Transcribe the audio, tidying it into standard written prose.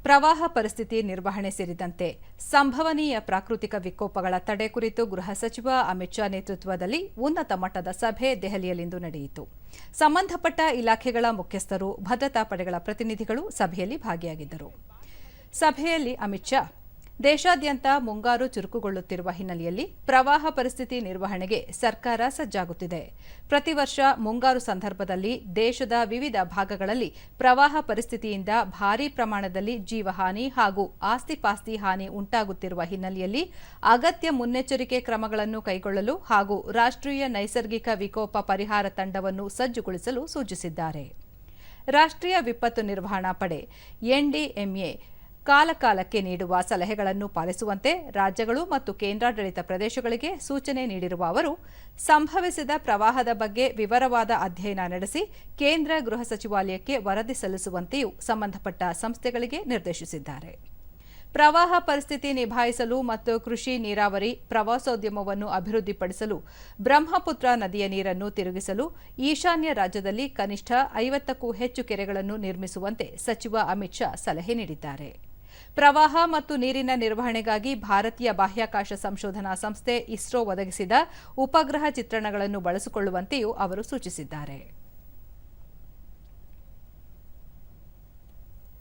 ಪ್ರವಾಹ ಪರಿಸ್ಥಿತಿ ನಿರ್ವಹಣೆ ಸೇರಿದಂತೆ ಸಂಭವನೀಯ ಪ್ರಾಕೃತಿಕ ವಿಕೋಪಗಳ ತಡೆ ಕುರಿತು ಗೃಹ ಸಚಿವ ಅಮಿತ್ ಶಾ ನೇತೃತ್ವದಲ್ಲಿ ಉನ್ನತ ಮಟ್ಟದ ಸಭೆ ದೆಹಲಿಯಲ್ಲಿಂದು ನಡೆಯಿತು. ಸಂಬಂಧಪಟ್ಟ ಇಲಾಖೆಗಳ ಮುಖ್ಯಸ್ಥರು, ಭದ್ರತಾ ಪಡೆಗಳ ಪ್ರತಿನಿಧಿಗಳು ಸಭೆಯಲ್ಲಿ ಭಾಗಿಯಾಗಿದ್ದರು. ಸಭೆಯಲ್ಲಿ ಅಮಿತ್ ಶಾ ದೇಶಾದ್ಯಂತ ಮುಂಗಾರು ಚುರುಕುಗೊಳ್ಳುತ್ತಿರುವ ಹಿನ್ನೆಲೆಯಲ್ಲಿ ಪ್ರವಾಹ ಪರಿಸ್ಥಿತಿ ನಿರ್ವಹಣೆಗೆ ಸರ್ಕಾರ ಸಜ್ಜಾಗುತ್ತಿದೆ. ಪ್ರತಿ ವರ್ಷ ಮುಂಗಾರು ಸಂದರ್ಭದಲ್ಲಿ ದೇಶದ ವಿವಿಧ ಭಾಗಗಳಲ್ಲಿ ಪ್ರವಾಹ ಪರಿಸ್ಥಿತಿಯಿಂದ ಭಾರೀ ಪ್ರಮಾಣದಲ್ಲಿ ಜೀವಹಾನಿ ಹಾಗೂ ಆಸ್ತಿಪಾಸ್ತಿ ಹಾನಿ ಉಂಟಾಗುತ್ತಿರುವ ಹಿನ್ನೆಲೆಯಲ್ಲಿ ಅಗತ್ಯ ಮುನ್ನೆಚ್ಚರಿಕೆ ಕ್ರಮಗಳನ್ನು ಕೈಗೊಳ್ಳಲು ಹಾಗೂ ರಾಷ್ಟ್ರೀಯ ನೈಸರ್ಗಿಕ ವಿಕೋಪ ಪರಿಹಾರ ತಂಡವನ್ನು ಸಜ್ಜುಗೊಳಿಸಲು ಸೂಚಿಸಿದ್ದಾರೆ. ರಾಷ್ಟ್ರೀಯ ವಿಪತ್ತು ನಿರ್ವಹಣಾ ಪಡೆ ಎನ್ಡಿಎಂಎ ಕಾಲಕಾಲಕ್ಕೆ ನೀಡುವ ಸಲಹೆಗಳನ್ನು ಪಾಲಿಸುವಂತೆ ರಾಜ್ಯಗಳು ಮತ್ತು ಕೇಂದ್ರಾಡಳಿತ ಪ್ರದೇಶಗಳಿಗೆ ಸೂಚನೆ ನೀಡಿರುವ ಅವರು, ಸಂಭವಿಸಿದ ಪ್ರವಾಹದ ಬಗ್ಗೆ ವಿವರವಾದ ಅಧ್ಯಯನ ನಡೆಸಿ ಕೇಂದ್ರ ಗೃಹ ಸಚಿವಾಲಯಕ್ಕೆ ವರದಿ ಸಲ್ಲಿಸುವಂತೆಯೂ ಸಂಬಂಧಪಟ್ಟ ಸಂಸ್ಥೆಗಳಿಗೆ ನಿರ್ದೇಶಿಸಿದ್ದಾರೆ. ಪ್ರವಾಹ ಪರಿಸ್ಥಿತಿ ನಿಭಾಯಿಸಲು ಮತ್ತು ಕೃಷಿ, ನೀರಾವರಿ, ಪ್ರವಾಸೋದ್ಯಮವನ್ನು ಅಭಿವೃದ್ಧಿಪಡಿಸಲು ಬ್ರಹ್ಮಪುತ್ರ ನದಿಯ ನೀರನ್ನು ತಿರುಗಿಸಲು ಈಶಾನ್ಯ ರಾಜ್ಯದಲ್ಲಿ ಕನಿಷ್ಠ 50ಕ್ಕೂ ಹೆಚ್ಚು ಕೆರೆಗಳನ್ನು ನಿರ್ಮಿಸುವಂತೆ ಸಚಿವ ಅಮಿತ್ ಶಾ ಸಲಹೆ ನೀಡಿದ್ದಾರೆ. ಪ್ರವಾಹ ಮತ್ತು ನೀರಿನ ನಿರ್ವಹಣೆಗಾಗಿ ಭಾರತೀಯ ಬಾಹ್ಯಾಕಾಶ ಸಂಶೋಧನಾ ಸಂಸ್ಥೆ ಇಸ್ರೋ ಒದಗಿಸಿದ ಉಪಗ್ರಹ ಚಿತ್ರಣಗಳನ್ನು ಬಳಸಿಕೊಳ್ಳುವಂತೆಯೂ ಅವರು ಸೂಚಿಸಿದ್ದಾರೆ.